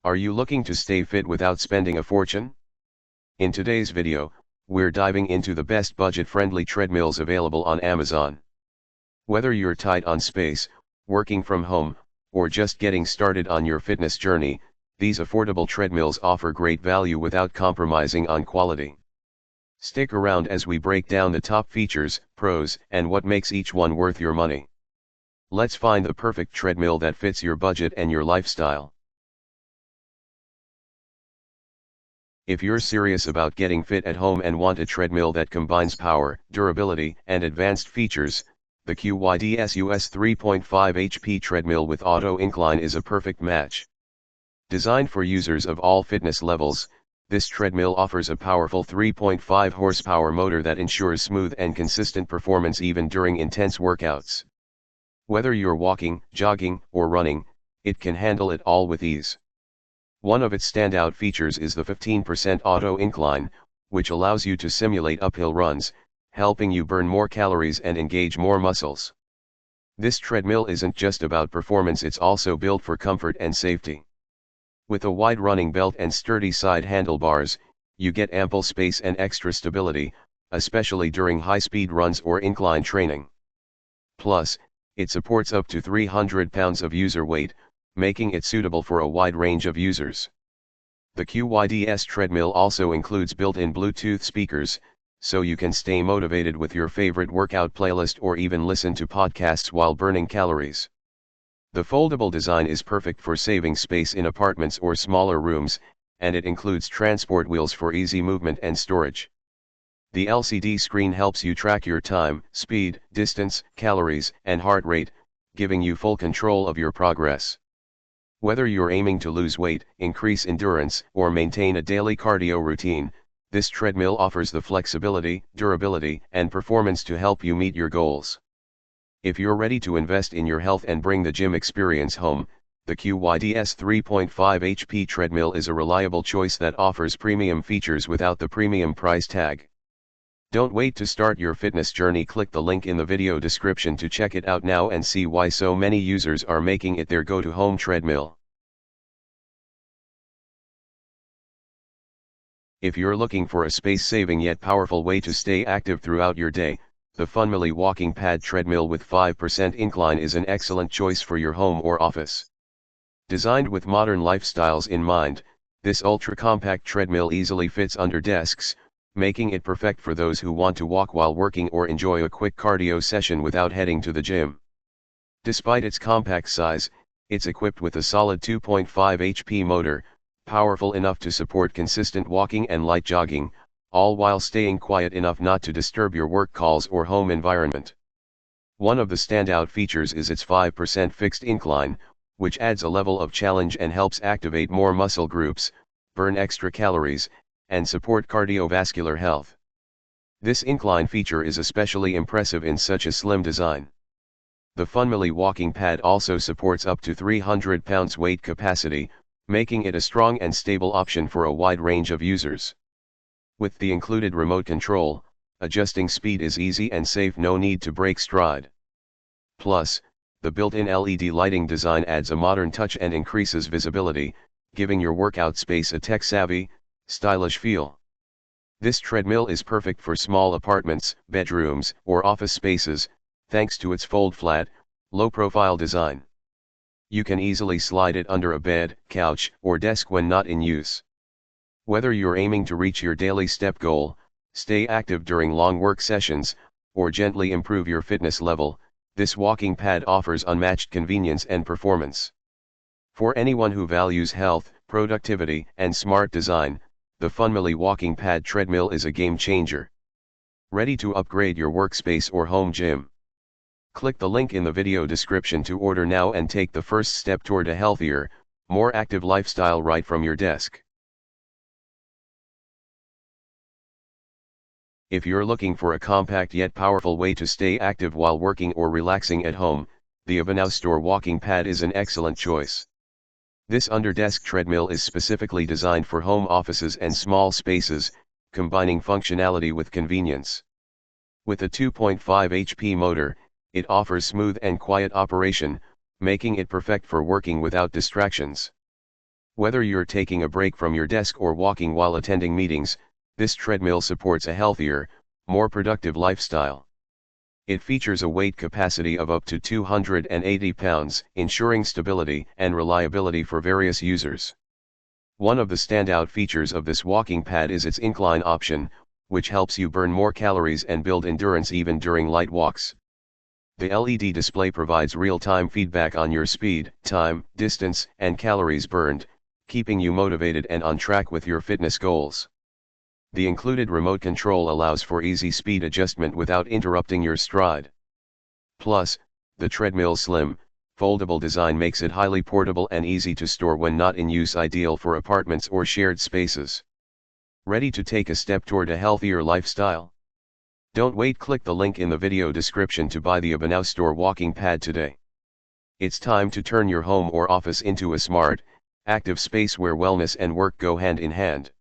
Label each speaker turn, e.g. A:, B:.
A: Are you looking to stay fit without spending a fortune? In today's video, we're diving into the best budget-friendly treadmills available on Amazon. Whether you're tight on space, working from home, or just getting started on your fitness journey, these affordable treadmills offer great value without compromising on quality. Stick around as we break down the top features, pros, and what makes each one worth your money. Let's find the perfect treadmill that fits your budget and your lifestyle. If you're serious about getting fit at home and want a treadmill that combines power, durability, and advanced features, the QYDS US 3.5 HP treadmill with auto incline is a perfect match. Designed for users of all fitness levels, this treadmill offers a powerful 3.5 horsepower motor that ensures smooth and consistent performance even during intense workouts. Whether you're walking, jogging, or running, it can handle it all with ease. One of its standout features is the 15% auto incline, which allows you to simulate uphill runs, helping you burn more calories and engage more muscles. This treadmill isn't just about performance, it's also built for comfort and safety. With a wide running belt and sturdy side handlebars, you get ample space and extra stability, especially during high-speed runs or incline training. Plus, it supports up to 300 pounds of user weight, making it suitable for a wide range of users. The QYDS treadmill also includes built-in Bluetooth speakers, so you can stay motivated with your favorite workout playlist or even listen to podcasts while burning calories. The foldable design is perfect for saving space in apartments or smaller rooms, and it includes transport wheels for easy movement and storage. The LCD screen helps you track your time, speed, distance, calories, and heart rate, giving you full control of your progress. Whether you're aiming to lose weight, increase endurance, or maintain a daily cardio routine, this treadmill offers the flexibility, durability, and performance to help you meet your goals. If you're ready to invest in your health and bring the gym experience home, the QYDS 3.5 HP treadmill is a reliable choice that offers premium features without the premium price tag. Don't wait to start your fitness journey. Click the link in the video description to check it out now and see why so many users are making it their go-to home treadmill. If you're looking for a space-saving yet powerful way to stay active throughout your day, the Funmily Walking Pad Treadmill with 5% incline is an excellent choice for your home or office. Designed with modern lifestyles in mind, this ultra-compact treadmill easily fits under desks, making it perfect for those who want to walk while working or enjoy a quick cardio session without heading to the gym. Despite its compact size, it's equipped with a solid 2.5 HP motor, powerful enough to support consistent walking and light jogging, all while staying quiet enough not to disturb your work calls or home environment. One of the standout features is its 5% fixed incline, which adds a level of challenge and helps activate more muscle groups, burn extra calories, and support cardiovascular health. This incline feature is especially impressive in such a slim design. The Funmily Walking Pad also supports up to 300 pounds weight capacity, making it a strong and stable option for a wide range of users. With the included remote control, adjusting speed is easy and safe, no need to break stride. Plus, the built-in LED lighting design adds a modern touch and increases visibility, giving your workout space a tech-savvy, stylish feel. This treadmill is perfect for small apartments, bedrooms, or office spaces, thanks to its fold-flat, low-profile design. You can easily slide it under a bed, couch, or desk when not in use. Whether you're aiming to reach your daily step goal, stay active during long work sessions, or gently improve your fitness level, this walking pad offers unmatched convenience and performance. For anyone who values health, productivity, and smart design, the Funmily Walking Pad Treadmill is a game changer. Ready to upgrade your workspace or home gym? Click the link in the video description to order now and take the first step toward a healthier, more active lifestyle right from your desk. If you're looking for a compact yet powerful way to stay active while working or relaxing at home, the Store Walking Pad is an excellent choice. This under-desk treadmill is specifically designed for home offices and small spaces, combining functionality with convenience. With a 2.5 HP motor, it offers smooth and quiet operation, making it perfect for working without distractions. Whether you're taking a break from your desk or walking while attending meetings, this treadmill supports a healthier, more productive lifestyle. It features a weight capacity of up to 280 pounds, ensuring stability and reliability for various users. One of the standout features of this walking pad is its incline option, which helps you burn more calories and build endurance even during light walks. The LED display provides real-time feedback on your speed, time, distance, and calories burned, keeping you motivated and on track with your fitness goals. The included remote control allows for easy speed adjustment without interrupting your stride. Plus, the treadmill's slim, foldable design makes it highly portable and easy to store when not in use, ideal for apartments or shared spaces. Ready to take a step toward a healthier lifestyle? Don't wait, click the link in the video description to buy the Abanow Store walking pad today. It's time to turn your home or office into a smart, active space where wellness and work go hand in hand.